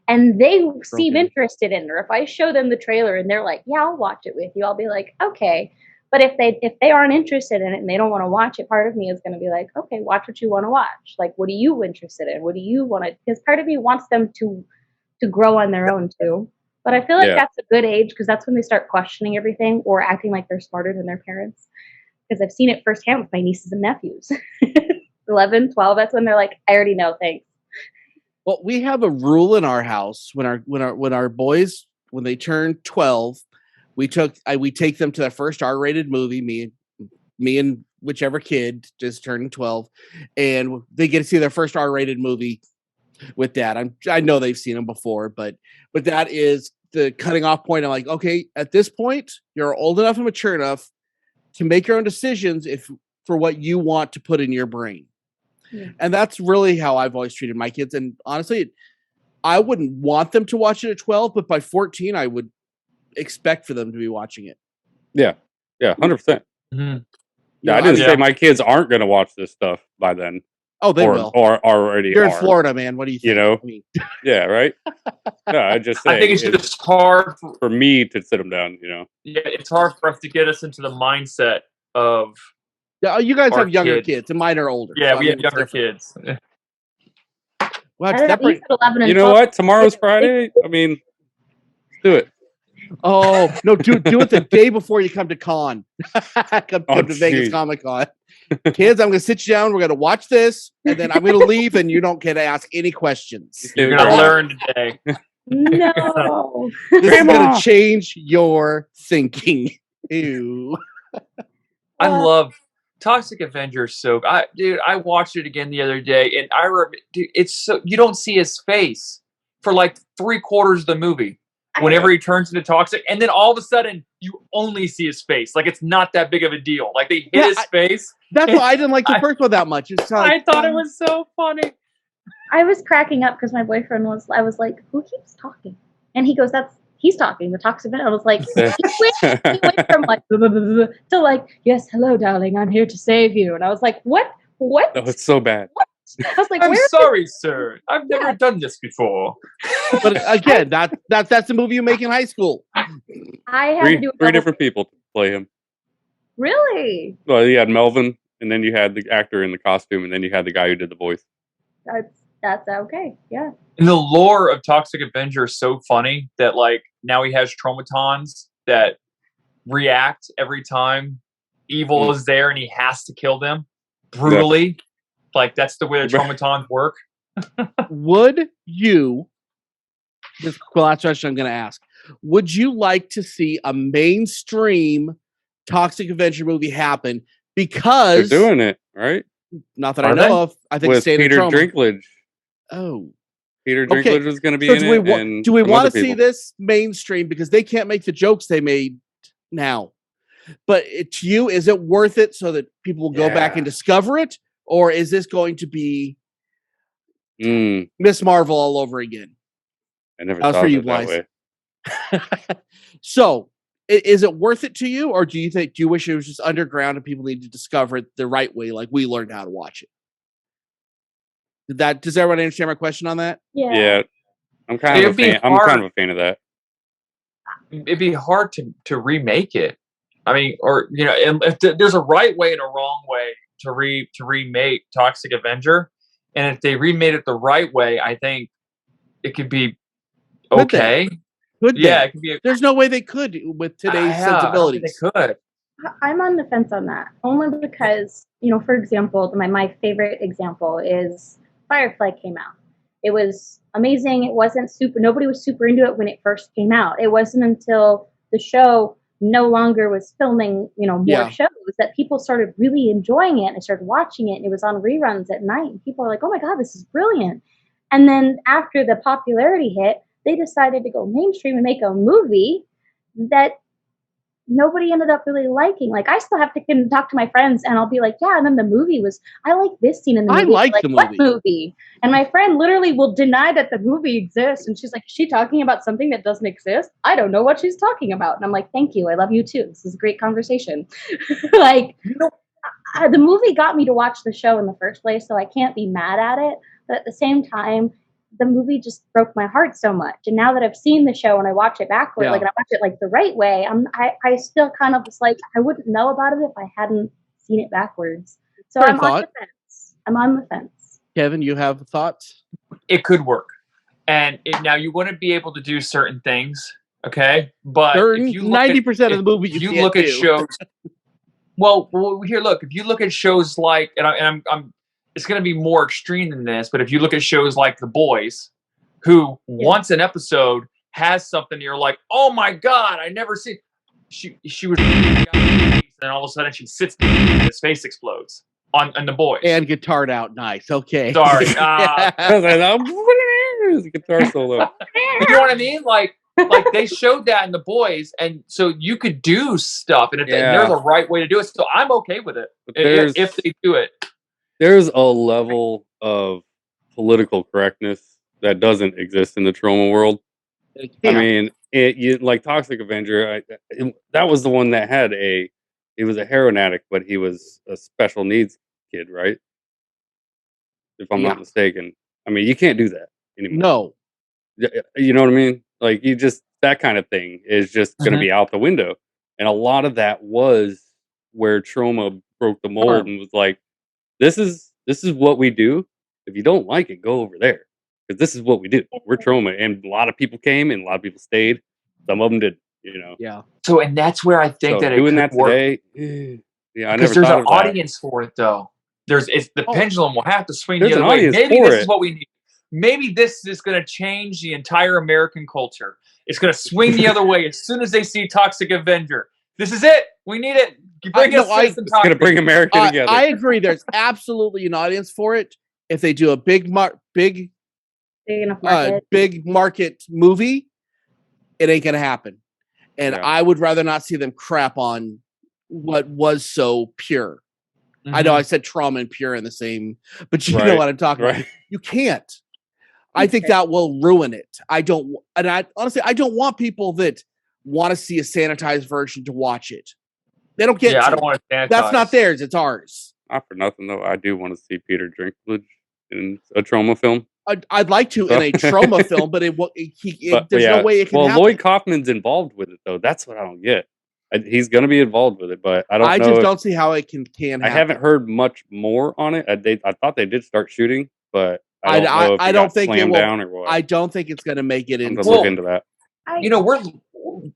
and they seem interested in it, or if I show them the trailer and they're like, "Yeah, I'll watch it with you," I'll be like, "Okay." But if they aren't interested in it and they don't want to watch it, part of me is going to be like, "Okay, watch what you want to watch. Like, what are you interested in? What do you want to?" Because part of me wants them to grow on their own too. But I feel like that's a good age because that's when they start questioning everything or acting like they're smarter than their parents. Because I've seen it firsthand with my nieces and nephews. 11, 12, that's when they're like, "I already know, thanks." Well, we have a rule in our house when our boys when they turn 12, we take them to their first R-rated movie. Me and whichever kid just turning 12, and they get to see their first R-rated movie with Dad. I know they've seen them before, but that is the cutting off point. I'm like, okay, at this point, you're old enough and mature enough to make your own decisions for what you want to put in your brain. Yeah. And that's really how I've always treated my kids. And honestly, I wouldn't want them to watch it at 12, but by 14, I would expect for them to be watching it. Yeah. Yeah. 100%. Mm-hmm. Yeah. I didn't say my kids aren't going to watch this stuff by then. Oh, they will. Or already You're in Florida, man. What do you think? You know? I mean, yeah, right? No, I just say I think it's just hard for me to sit them down, you know? Yeah, it's hard for us to get us into the mindset of... Yeah, you guys have younger kids, and mine are older. Yeah, we have younger kids. Well, you know what? Tomorrow's Friday. I mean, let's do it. Oh, no, do it the day before you come to con. come to Vegas Comic Con. Kids, I'm going to sit you down. We're going to watch this, and then I'm going to leave, and you don't get to ask any questions. You're going to learn today. No. This is going to change your thinking. Ew. I love Toxic Avenger. I watched it again the other day, and it's so you don't see his face for like 3/4 of the movie. Whenever he turns into toxic, and then all of a sudden you only see his face. Like it's not that big of a deal. Like they hit his face. That's why I didn't like the first one that much. I thought it was so funny. I was cracking up because my boyfriend I was like, "Who keeps talking?" And he goes, he's talking, the toxic man. I was like, he went from like to like, "Yes, hello, darling, I'm here to save you." And I was like, what? That was so bad. What? I was like, I'm sorry, sir. I've never done this before. But again, that's the movie you make in high school. I had three different people to play him. Really? Well, you had Melvin, and then you had the actor in the costume, and then you had the guy who did the voice. That's okay. Yeah. And the lore of Toxic Avenger is so funny that like now he has traumatons that react every time evil is there, and he has to kill them brutally. Yeah. Like that's the way the traumatons work. Would you? This is the last question I'm going to ask. Would you like to see a mainstream Toxic Avenger movie happen? Because they're doing it, right? Not that I know of. I think with Peter Dinklage. Oh, Peter Dinklage is going to be in it. Do we want to see this mainstream? Because they can't make the jokes they made now. But to you, is it worth it so that people will go back and discover it? Or is this going to be Miss Marvel all over again? I never thought of it that way. So, is it worth it to you, or do you wish it was just underground and people need to discover it the right way, like we learned how to watch it? Does everyone understand my question on that? Yeah, I'm kind of It'd a be fan. I'm hard. kind of a fan of that. It'd be hard to remake it. I mean, or if there's a right way and a wrong way to remake Toxic Avenger, and if they remade it the right way, I think it could be okay. Yeah, it could be. There's no way they could with today's sensibilities. I don't think they could. I'm on the fence on that, only because, for example, my favorite example is Firefly came out. It was amazing. It wasn't nobody was super into it when it first came out. It wasn't until the show no longer was filming, more shows that people started really enjoying it, and I started watching it, and it was on reruns at night, and people were like, oh my God, this is brilliant. And then after the popularity hit, they decided to go mainstream and make a movie that nobody ended up really liking. Like, I still have to talk to my friends, and I'll be like, yeah, and then the movie was, I like this scene in the movie. I like the movie. What movie? And my friend literally will deny that the movie exists, and she's like, is she talking about something that doesn't exist? I don't know what she's talking about. And I'm like, thank you, I love you too. This is a great conversation. Like, the movie got me to watch the show in the first place, so I can't be mad at it. But at the same time, the movie just broke my heart so much. And now that I've seen the show and I watch it backward, and I watch it like the right way, I still kind of was like, I wouldn't know about it if I hadn't seen it backwards. So I'm on the fence. I'm on the fence. Kevin, you have thoughts? It could work. And now you wouldn't be able to do certain things, okay? But 90% of the movie you look at shows. Well, here, look. If you look at shows like, and I'm it's going to be more extreme than this, but if you look at shows like The Boys, who once an episode has something, you're like, oh my God, I never seen. She was, and then all of a sudden she sits down and his face explodes on The Boys. And guitared out nice. Okay. Sorry. Guitar solo. You know what I mean? Like they showed that in The Boys, and so you could do stuff, and there's a right way to do it. So I'm okay with it if they do it. There's a level of political correctness that doesn't exist in the trauma world. I mean, like Toxic Avenger, that was the one that had he was a heroin addict, but he was a special needs kid, right? If I'm not mistaken. I mean, you can't do that anymore. No. You know what I mean? Like, that kind of thing is just going to be out the window. And a lot of that was where trauma broke the mold and was like, this is what we do. If you don't like it, go over there. Because this is what we do. We're trauma. And a lot of people came and a lot of people stayed. Some of them did, Yeah. So, and that's where I think that doing it could that today, I never there's an audience for it, though. The pendulum will have to swing the other way. Maybe this is what we need. Maybe this is going to change the entire American culture. It's going to swing the other way as soon as they see Toxic Avenger. This is it. We need it. It's going to bring America together. I agree. There's absolutely an audience for it. If they do a big market movie, it ain't going to happen. And I would rather not see them crap on what was so pure. Mm-hmm. I know I said trauma and pure in the same, but you know what I'm talking about. You can't. I think that will ruin it. I honestly, I don't want people that want to see a sanitized version to watch it. They don't get. I don't want to sanitize. That's not theirs. It's ours. Not for nothing though. I do want to see Peter Dinklage in a trauma film. I'd like to in a trauma film, but there's no way it can happen. Lloyd Kaufman's involved with it though. That's what I don't get. He's going to be involved with it, but I don't know. I just don't see how it can happen. I haven't heard much more on it. I thought they did start shooting, but I don't think it will. Down or what. I don't think it's going to make it into. Look into that. We're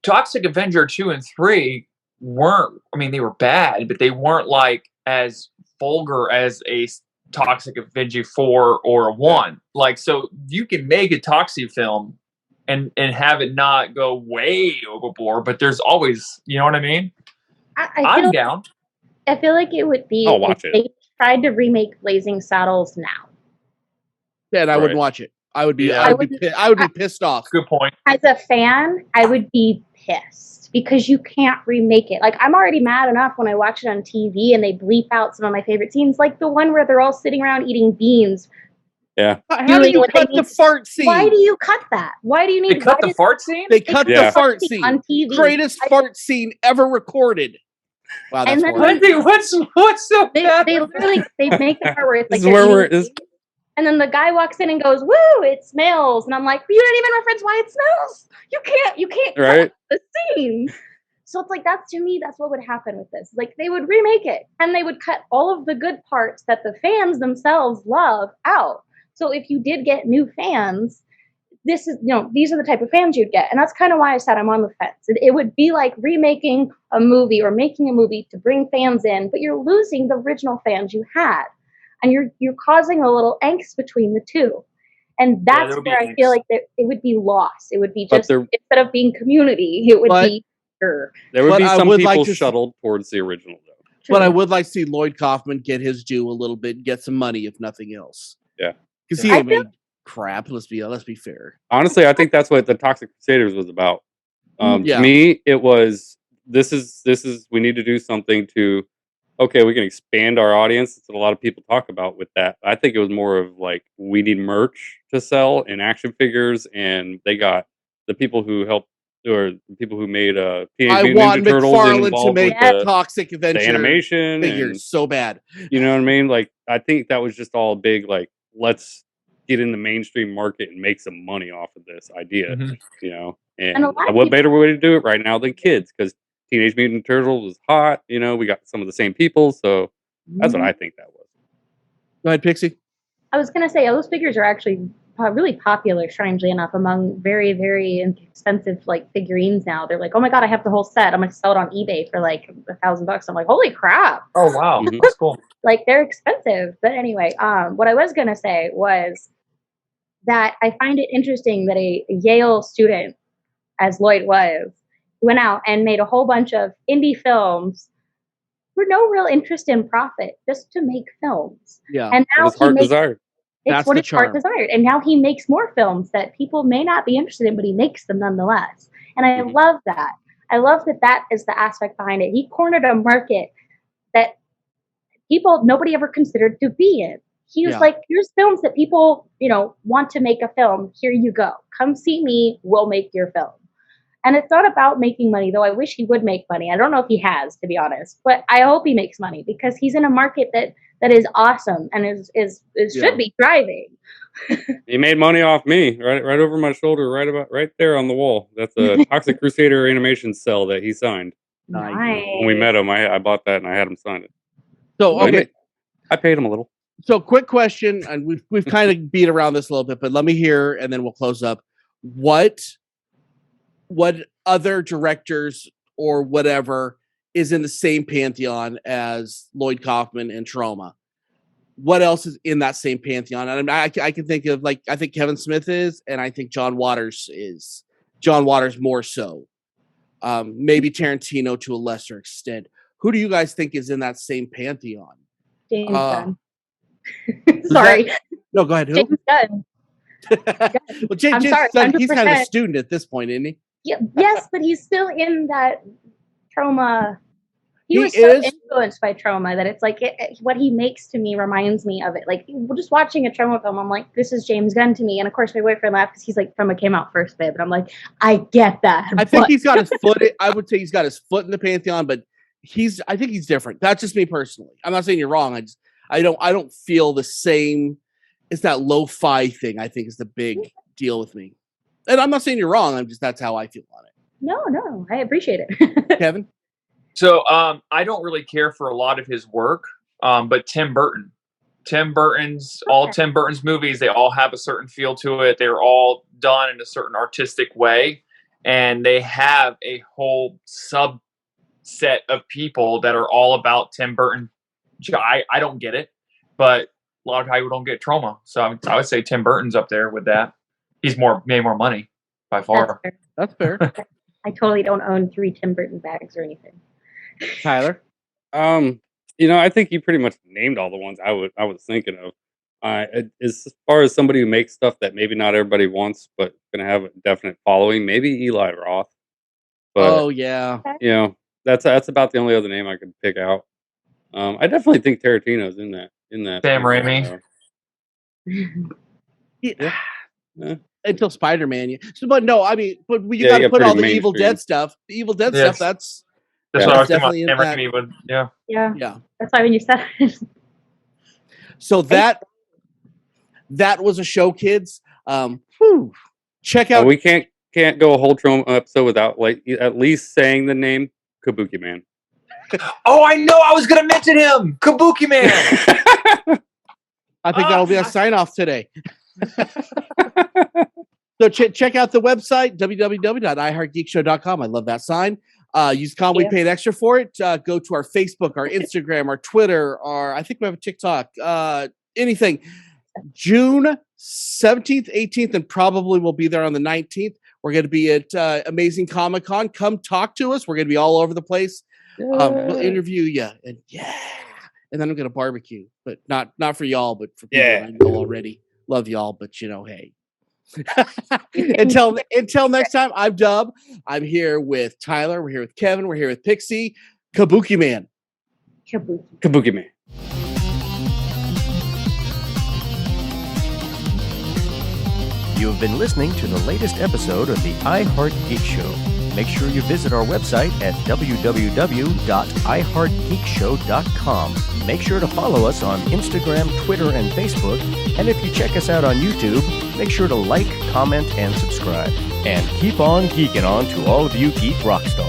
Toxic Avenger 2 and 3 weren't. I mean, they were bad, but they weren't like as vulgar as a Toxic Avenger 4 or 1. Like, so you can make a Toxic film and have it not go way overboard, but there's always, you know what I mean? I'm down. I feel like it would be if they tried to remake Blazing Saddles now. Then I wouldn't watch it. I would be pissed off. Good point. As a fan, I would be pissed because you can't remake it. Like, I'm already mad enough when I watch it on TV and they bleep out some of my favorite scenes, like the one where they're all sitting around eating beans Yeah. How do doing you what they cut the need- fart scene? Why do you cut that? Why do you They need cut why the does- fart scene. They cut Yeah. the fart scene on TV? Greatest fart scene ever recorded. Wow, that's And then horrible. What's so bad? They literally they make the part where it's This like is where they're we're. eating This, food, and then the guy walks in and goes, "Woo, it smells," and I'm like, "You didn't even reference why it smells. You can't Right. cut the scene." So it's like that's to me, that's what would happen with this. Like they would remake it and they would cut all of the good parts that the fans themselves love out. So if you did get new fans, this is these are the type of fans you'd get, and that's kind of why I said I'm on the fence. It would be like remaking a movie or making a movie to bring fans in, but you're losing the original fans you had, and you're causing a little angst between the two, and that's there would be where I feel angst. like that it would be lost. It would be But just there- instead of being community, it would But- be sure. there would But be I some would people like to shuttled towards the original, though. But I would like to see Lloyd Kaufman get his due a little bit, get some money, if nothing else. Yeah. Because he I ain't made crap. Let's be fair. Honestly, I think that's what the Toxic Crusaders was about. Yeah. To me, it was this is we need to do something to. Okay, we can expand our audience. That's what a lot of people talk about with that. I think it was more of like we need merch to sell and action figures, and they got the people who helped or the people who made Teenage I Mutant want Ninja Turtles McFarlane to involved make with Toxic the Avenger animation figures and, so bad. you know what I mean? Like I think that was just all big. Like let's get in the mainstream market and make some money off of this idea. Mhm. You know, And and a lot of what people- better way to do it right now than kids? Because Teenage Mutant Turtles was hot. You know, we got some of the same people, so that's what I think that was. Go ahead, Pixie. I was going to say those figures are actually really popular, strangely enough, among very, very expensive like figurines now. They're like, oh my god, I have the whole set. I'm going to sell it on eBay for like $1,000. I'm like, holy crap! Oh wow, Mhm. that's cool. Like they're expensive. But anyway, what I was going to say was that I find it interesting that a Yale student, as Lloyd was, went out and made a whole bunch of indie films for no real interest in profit, just to make films. Yeah. And It now was he heart makes desired. it's That's what the his heart charm. desired. And now he makes more films that people may not be interested in, but he makes them nonetheless. And I Mhm. love that. I love that that is the aspect behind it. He cornered a market that nobody ever considered to be in. He was Yeah. like, here's films that people, want to make a film. Here you go. Come see me. We'll make your film. And it's not about making money, though I wish he would make money. I don't know if he has, to be honest, but I hope he makes money because he's in a market that is awesome and is Yeah. should be thriving. He made money off me, right over my shoulder, right there on the wall. That's a Toxic Crusader animation cell that he signed. Nice. When we met him, I bought that and I had him sign it. So So he okay. I paid him a little. So quick question, and we've kind of beat around this a little bit, but let me hear, and then we'll close up. What other directors or whatever is in the same pantheon as Lloyd Kaufman and Trauma? What else is in that same pantheon? And I can think of I think Kevin Smith is, and I think John Waters is. John Waters more so. Maybe Tarantino to a lesser extent. Who do you guys think is in that same pantheon? James Uh, Gunn. Sorry, No, go ahead. Who? James Gunn. Well, James, I'm James sorry, Gunn, he's kind of a 100%. student at this point, isn't he? Yeah, yes, but he's still in that Trauma. He He was so is- influenced by Trauma that it's like what he makes to me reminds me of it. Like just watching a Trauma film, I'm like, this is James Gunn to me. And of course, my boyfriend laughed because he's like, Trauma came out first, babe. And I'm like, I get that. I think but- he's got his foot. I would say he's got his foot in the pantheon, but I think he's different. That's just me personally. I'm not saying you're wrong. I don't feel the same. It's that lo-fi thing. I think is the big deal with me. And I'm not saying you're wrong. That's how I feel on it. No, I appreciate it. Kevin. So I don't really care for a lot of his work, but Tim Burton's all Tim Burton's movies, they all have a certain feel to it. They're all done in a certain artistic way, and they have a whole subset of people that are all about Tim Burton. I don't get it, but a lot of people don't get Trauma. So I would say Tim Burton's up there with that. He's made more money by far. That's fair. I totally don't own 3 Tim Burton bags or anything. Tyler. I think you pretty much named all the ones I was thinking of. As far as somebody who makes stuff that maybe not everybody wants, but gonna have a definite following, maybe Eli Roth. But Oh yeah. that's about the only other name I could pick out. I definitely think Tarantino's in that. Sam Raimi. Yeah. Yeah. Until Spider-Man. But no, I mean, but you Yeah, got you to got put all the pretty Evil mainstream. Dead stuff. The Evil Dead Yes. stuff. That's That's Yeah. what I was definitely in thinking about. that. Raimi would, yeah. Yeah. That's why when you said it, So that was a show, kids. Check out. We can't go a whole Troma episode without like at least saying the name Kabuki Man. Oh, I know. I was going to mention him. Kabuki Man. I think that'll be a sign off today. So check out the website, www.iheartgeekshow.com. I love that sign. Use we paid extra for it. Go to our Facebook, our Instagram, our Twitter, I think we have a TikTok, anything. June 17th, 18th, and probably we'll be there on the 19th. We're going to be at Amazing Comic Con. Come talk to us. We're going to be all over the place. We'll interview you. And and then I'm going to barbecue, but not for y'all, but for people that I know already. Love y'all, but hey. Until next time, I'm Dub. I'm here with Tyler. We're here with Kevin. We're here with Pixie. Kabuki Man. Kabuki Man. You have been listening to the latest episode of the iHeart Geek Show. Make sure you visit our website at www.iheartgeekshow.com. Make sure to follow us on Instagram, Twitter, and Facebook. And if you check us out on YouTube, make sure to like, comment, and subscribe. And keep on geeking on to all of you geek rock stars.